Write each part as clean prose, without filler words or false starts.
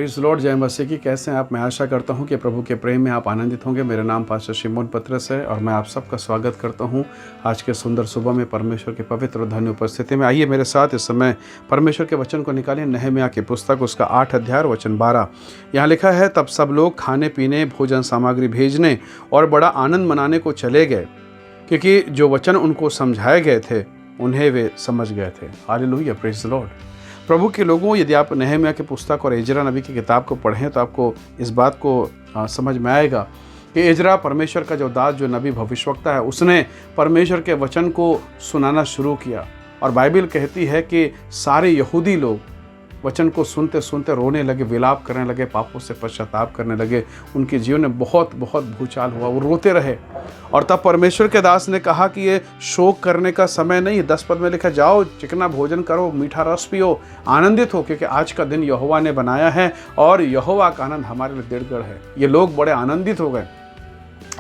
Praise Lord, जय मसीह की। कैसे हैं आप? मैं आशा करता हूं कि प्रभु के प्रेम में आप आनंदित होंगे। मेरा नाम पास्टर शिमोन पतरस है और मैं आप सबका स्वागत करता हूं आज के सुंदर सुबह में परमेश्वर के पवित्र और धन्य उपस्थिति में। आइए मेरे साथ इस समय परमेश्वर के वचन को निकालें। नहम्याह की पुस्तक उसका 8 अध्याय वचन 12। यहाँ लिखा है, तब सब लोग खाने पीने, भोजन सामग्री भेजने और बड़ा आनंद मनाने को चले गए, क्योंकि जो वचन उनको समझाए गए थे उन्हें वे समझ गए थे। Hallelujah, praise the Lord. प्रभु के लोगों, यदि आप नहम्याह की पुस्तक और एजरा नबी की किताब को पढ़ें तो आपको इस बात को समझ में आएगा कि एजरा परमेश्वर का जो दास, जो नबी भविष्यवक्ता है, उसने परमेश्वर के वचन को सुनाना शुरू किया। और बाइबल कहती है कि सारे यहूदी लोग वचन को सुनते सुनते रोने लगे, विलाप करने लगे, पापों से पश्चाताप करने लगे। उनके जीवन में बहुत बहुत भूचाल हुआ, वो रोते रहे। और तब परमेश्वर के दास ने कहा कि ये शोक करने का समय नहीं। 10 पद में लिखा, जाओ चिकना भोजन करो, मीठा रस पियो, आनंदित हो, क्योंकि आज का दिन यहोवा ने बनाया है और यहोवा का आनंद हमारे लिए दृढ़ है। ये लोग बड़े आनंदित हो गए,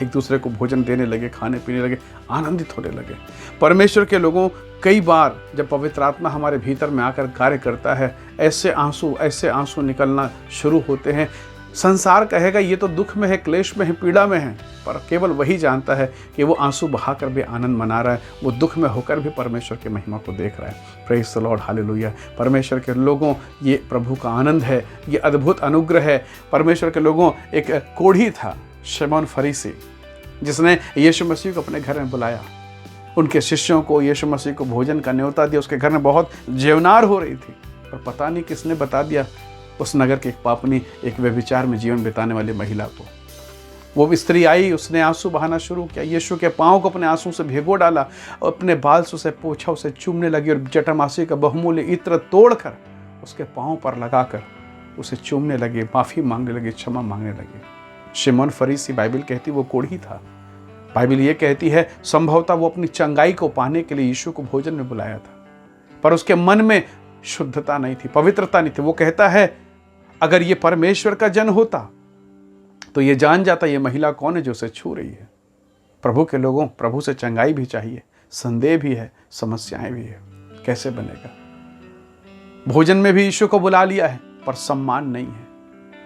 एक दूसरे को भोजन देने लगे, खाने पीने लगे, आनंदित होने लगे। परमेश्वर के लोगों, कई बार जब पवित्र आत्मा हमारे भीतर में आकर कार्य करता है, ऐसे आंसू निकलना शुरू होते हैं। संसार कहेगा ये तो दुख में है, क्लेश में है, पीड़ा में है, पर केवल वही जानता है कि वो आंसू बहाकर भी आनंद मना रहा है, वो दुख में होकर भी परमेश्वर की महिमा को देख रहा है। Praise the Lord, hallelujah. परमेश्वर के लोगों, ये प्रभु का आनंद है, ये अद्भुत अनुग्रह है। परमेश्वर के लोगों, एक कोढ़ी था शिमोन फरीसी, जिसने यीशु मसीह को अपने घर में बुलाया। उनके शिष्यों को यीशु मसीह को भोजन का न्योता दिया। उसके घर में बहुत जेवनार हो रही थी, पर पता नहीं किसने बता दिया उस नगर की एक पापनी, एक व्यभिचार में जीवन बिताने वाली महिला को। वो स्त्री आई, उसने आंसू बहाना शुरू किया, यीशु के पाँव को अपने आंसू से भिगो डाला, अपने बाल से उसे पोंछा, उसे चूमने लगी और जटामासी का बहुमूल्य इत्र तोड़कर उसके पाँव पर लगाकर उसे चूमने लगी, माफ़ी मांगने लगी, क्षमा मांगने लगी। शिमोन फरीसी, बाइबल कहती वो कोढ़ी था। बाइबल ये कहती है संभवतः वो अपनी चंगाई को पाने के लिए यीशु को भोजन में बुलाया था, पर उसके मन में शुद्धता नहीं थी, पवित्रता नहीं थी। वो कहता है, अगर ये परमेश्वर का जन होता तो ये जान जाता ये महिला कौन है जो उसे छू रही है। प्रभु के लोगों, प्रभु से चंगाई भी चाहिए, संदेह भी है, समस्याएं भी है। कैसे बनेगा? भोजन में भी यीशु को बुला लिया है, पर सम्मान नहीं है।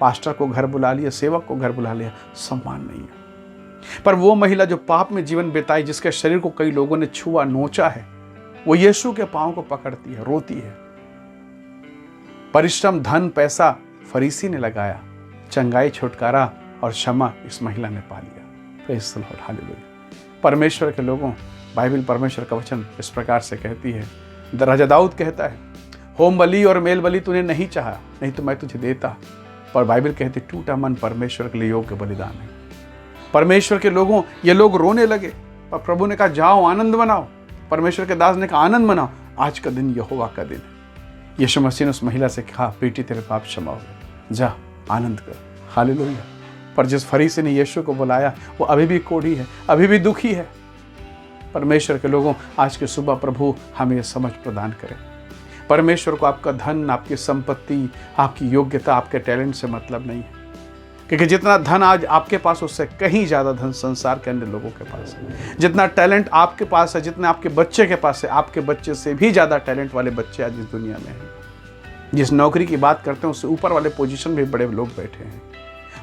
पास्टर को घर बुला लिया, सेवक को घर बुला लिया, सम्मान नहीं है। पर वो महिला जो पाप में जीवन बिताई, जिसके शरीर को कई लोगों ने छुआ, नोचा है, वो यीशु के पांव को पकड़ती है, रोती है। परिश्रम, धन, पैसा फरीसी ने लगाया, चंगाई, छुटकारा और क्षमा इस महिला ने पा लिया। Praise the Lord, hallelujah. परमेश्वर के लोगों, बाइबल परमेश्वर का वचन इस प्रकार से कहती है। राजा दाऊद कहता है, होम बलि और मेल बलि तूने नहीं चाहा, नहीं तो मैं तुझे देता। पर बाइबल कहती टूटा मन परमेश्वर के लिए योग्य बलिदान है। परमेश्वर के लोगों, ये लोग रोने लगे, पर प्रभु ने कहा जाओ आनंद मनाओ। परमेश्वर के दास ने कहा आनंद मनाओ, आज का दिन यहोवा का दिन है। यीशु मसीह ने उस महिला से कहा, बेटी तेरे पाप क्षमा हो गए, जा आनंद कर। हालेलुया। पर जिस फरीसी ने यीशु को बुलाया वो अभी भी कोढ़ी है, अभी भी दुखी है। परमेश्वर के लोगों, आज के सुबह प्रभु हमें यह समझ प्रदान करें। परमेश्वर को आपका धन, आपकी संपत्ति, आपकी योग्यता, आपके टैलेंट से मतलब नहीं है, क्योंकि जितना धन आज आपके पास, उससे कहीं ज़्यादा धन संसार के अन्य लोगों के पास है। जितना टैलेंट आपके पास है, जितना आपके बच्चे के पास है, आपके बच्चे से भी ज़्यादा टैलेंट वाले बच्चे आज इस दुनिया में हैं। जिस नौकरी की बात करते हैं उससे ऊपर वाले पोजीशन में बड़े लोग बैठे हैं।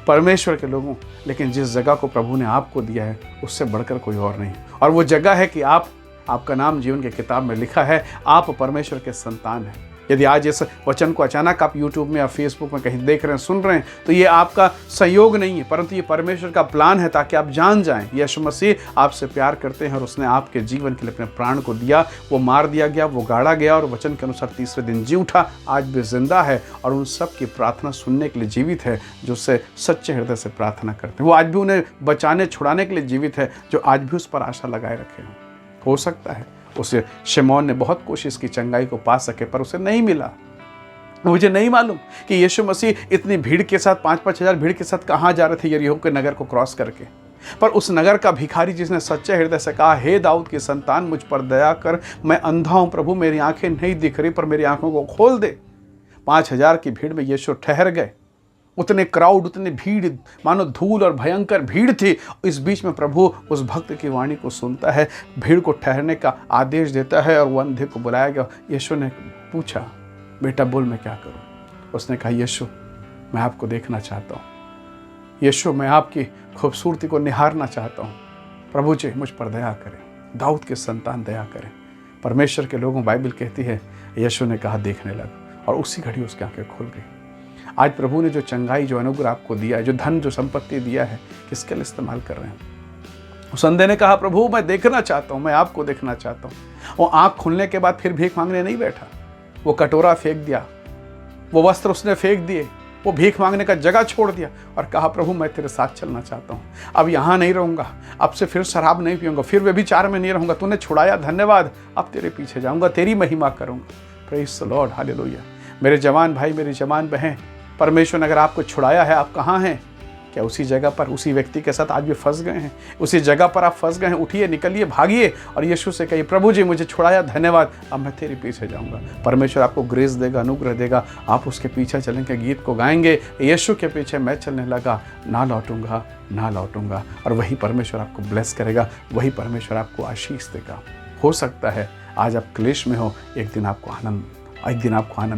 परमेश्वर के लोगों, लेकिन जिस जगह को प्रभु ने आपको दिया है उससे बढ़कर कोई और नहीं, और वो जगह है कि आपका नाम जीवन की किताब में लिखा है, आप परमेश्वर के संतान हैं। यदि आज इस वचन को अचानक आप YouTube में या Facebook में कहीं देख रहे हैं, सुन रहे हैं, तो ये आपका संयोग नहीं है, परंतु ये परमेश्वर का प्लान है, ताकि आप जान जाएं यीशु मसीह आपसे प्यार करते हैं और उसने आपके जीवन के लिए अपने प्राण को दिया। वो मार दिया गया, वो गाड़ा गया और वचन के अनुसार तीसरे दिन जी उठा, आज भी जिंदा है और उन सब की प्रार्थना सुनने के लिए जीवित है जो उससे सच्चे हृदय से प्रार्थना करते हैं। वो आज भी उन्हें बचाने, छुड़ाने के लिए जीवित है, जो आज भी उस पर आशा लगाए रखे हैं। हो सकता है उसे शिमोन ने बहुत कोशिश की चंगाई को पा सके, पर उसे नहीं मिला। मुझे नहीं मालूम कि यीशु मसीह इतनी भीड़ के साथ, 5-5 हजार भीड़ के साथ कहाँ जा रहे थे यरीहो के नगर को क्रॉस करके। पर उस नगर का भिखारी जिसने सच्चे हृदय से कहा, हे दाऊद की संतान, मुझ पर दया कर, मैं अंधा हूँ प्रभु, मेरी आंखें नहीं दिख रही, पर मेरी आंखों को खोल दे। 5,000 की भीड़ में यीशु ठहर गए। उतने क्राउड, उतनी भीड़, मानो धूल और भयंकर भीड़ थी। इस बीच में प्रभु उस भक्त की वाणी को सुनता है, भीड़ को ठहरने का आदेश देता है और वो अंधे को बुलाया गया। यीशु ने पूछा, बेटा बोल मैं क्या करूं? उसने कहा, यीशु मैं आपको देखना चाहता हूँ। यीशु, मैं आपकी खूबसूरती को निहारना चाहता हूँ। प्रभु जी मुझ पर दया करें, दाऊद के संतान दया करें। परमेश्वर के लोगों, बाइबल कहती है यीशु ने कहा देखने लग, और उसी घड़ी उसकी आंखें खुल गई। आज प्रभु ने जो चंगाई, जो अनुग्रह आपको दिया है, जो धन, जो संपत्ति दिया है, किसके लिए इस्तेमाल कर रहे हैं? उस अंधे ने कहा प्रभु मैं देखना चाहता हूँ, मैं आपको देखना चाहता हूँ। वो आँख खुलने के बाद फिर भीख मांगने नहीं बैठा। वो कटोरा फेंक दिया, वो वस्त्र उसने फेंक दिए, वो भीख मांगने का जगह छोड़ दिया और कहा प्रभु मैं तेरे साथ चलना चाहता हूँ। अब यहाँ नहीं रहूँगा, अब से फिर शराब नहीं पीऊँगा, फिर व्यभिचार में नहीं रहूँगा। तूने छुड़ाया, धन्यवाद। अब तेरे पीछे जाऊँगा, तेरी महिमा करूँगा। Praise the Lord, hallelujah. मेरे जवान भाई, मेरी जवान बहन, परमेश्वर ने अगर आपको छुड़ाया है, आप कहाँ हैं? क्या उसी जगह पर, उसी व्यक्ति के साथ आज भी फंस गए हैं? उसी जगह पर आप फंस गए हैं? उठिए, निकलिए, भागिए और यीशु से कहिए प्रभु जी मुझे छुड़ाया, धन्यवाद, अब मैं तेरे पीछे जाऊंगा। परमेश्वर आपको ग्रेस देगा, अनुग्रह देगा। आप उसके पीछे चलेंगे, गीत को गाएंगे, यीशु के पीछे मैं चलने लगा, ना लौटूंगा, ना लौटूंगा। और वही परमेश्वर आपको ब्लेस करेगा, वही परमेश्वर आपको आशीष देगा। हो सकता है आज आप क्लेश में हो, एक दिन आपको आनंद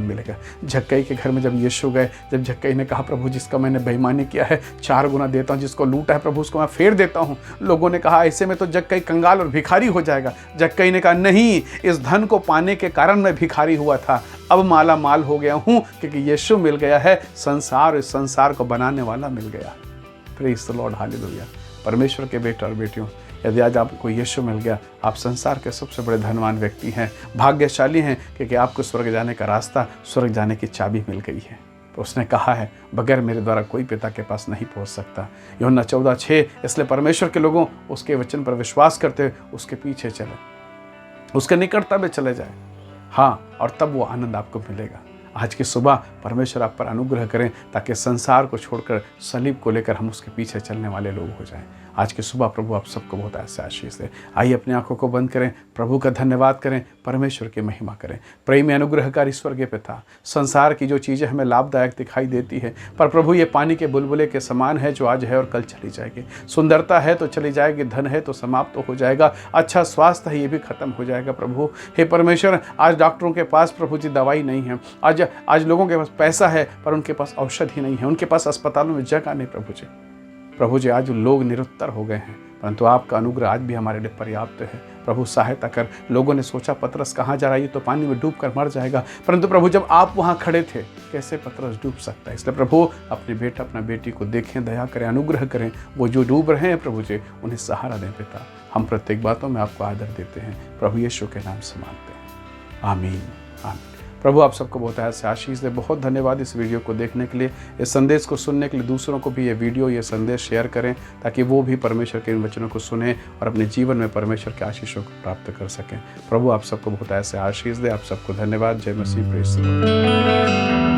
मिलेगा। झक्कई के घर में जब यीशु गए, जब झक्कई ने कहा प्रभु जिसका मैंने बेईमानी किया है 4 गुना देता हूँ, जिसको लूटा है प्रभु उसको मैं फेर देता हूँ। लोगों ने कहा ऐसे में तो झक्कई कंगाल और भिखारी हो जाएगा। झक्कई ने कहा नहीं, इस धन को पाने के कारण मैं भिखारी हुआ था, अब माला माल हो गया हूँ क्योंकि यीशु मिल गया है। इस संसार को बनाने वाला मिल गया। Praise the Lord, hallelujah. परमेश्वर के बेटे और बेटियों, यदि आज आपको यीशु मिल गया, आप संसार के सबसे बड़े धनवान व्यक्ति हैं, भाग्यशाली हैं, क्योंकि आपको स्वर्ग जाने का रास्ता, स्वर्ग जाने की चाबी मिल गई है। तो उसने कहा है बगैर मेरे द्वारा कोई पिता के पास नहीं पहुंच सकता। यूहन्ना 14:6। इसलिए परमेश्वर के लोगों उसके वचन पर विश्वास करते हुए उसके पीछे चले, उसके निकटता में चले जाए, हाँ, और तब वो आनंद आपको मिलेगा। आज की सुबह परमेश्वर आप पर अनुग्रह करें ताकि संसार को छोड़कर सलीब को लेकर हम उसके पीछे चलने वाले लोग हो जाएं। आज की सुबह प्रभु आप सबको बहुत ऐसे आशीष दे। आइए अपनी आंखों को बंद करें, प्रभु का धन्यवाद करें, परमेश्वर की महिमा करें। प्रेमी अनुग्रहकारी स्वर्गीय पिता, संसार की जो चीज़ें हमें लाभदायक दिखाई देती है, पर प्रभु ये पानी के बुलबुले के समान है जो आज है और कल चली जाएगी। सुंदरता है तो चली जाएगी, धन है तो समाप्त तो हो जाएगा, अच्छा स्वास्थ्य है ये भी खत्म हो जाएगा। प्रभु हे परमेश्वर, आज डॉक्टरों के पास प्रभु जी दवाई नहीं है, आज लोगों के पास पैसा है पर उनके पास औषधि नहीं है, उनके पास अस्पतालों में जगह नहीं। प्रभु जी आज लोग निरुत्तर हो गए हैं, परंतु आपका अनुग्रह आज भी हमारे लिए पर्याप्त है। प्रभु सहायता कर। लोगों ने सोचा पतरस कहाँ जा रहा है, ये तो पानी में डूब कर मर जाएगा, परंतु प्रभु जब आप वहाँ खड़े थे कैसे पतरस डूब सकता है। इसलिए प्रभु अपने बेटा अपना बेटी को देखें, दया करें, अनुग्रह करें। वो जो डूब रहे हैं प्रभु जी उन्हें सहारा दें। पिता हम प्रत्येक बातों में आपको आदर देते हैं, प्रभु यीशु के नाम से मांगते हैं, आमीन, आमीन। प्रभु आप सबको बहुत ऐसे आशीष दे। बहुत धन्यवाद इस वीडियो को देखने के लिए, इस संदेश को सुनने के लिए। दूसरों को भी ये वीडियो, ये संदेश शेयर करें ताकि वो भी परमेश्वर के इन वचनों को सुने और अपने जीवन में परमेश्वर के आशीषों को प्राप्त कर सकें। प्रभु आप सबको बहुत ऐसे आशीष दे। आप सबको धन्यवाद। जय मसीह। Praise the Lord.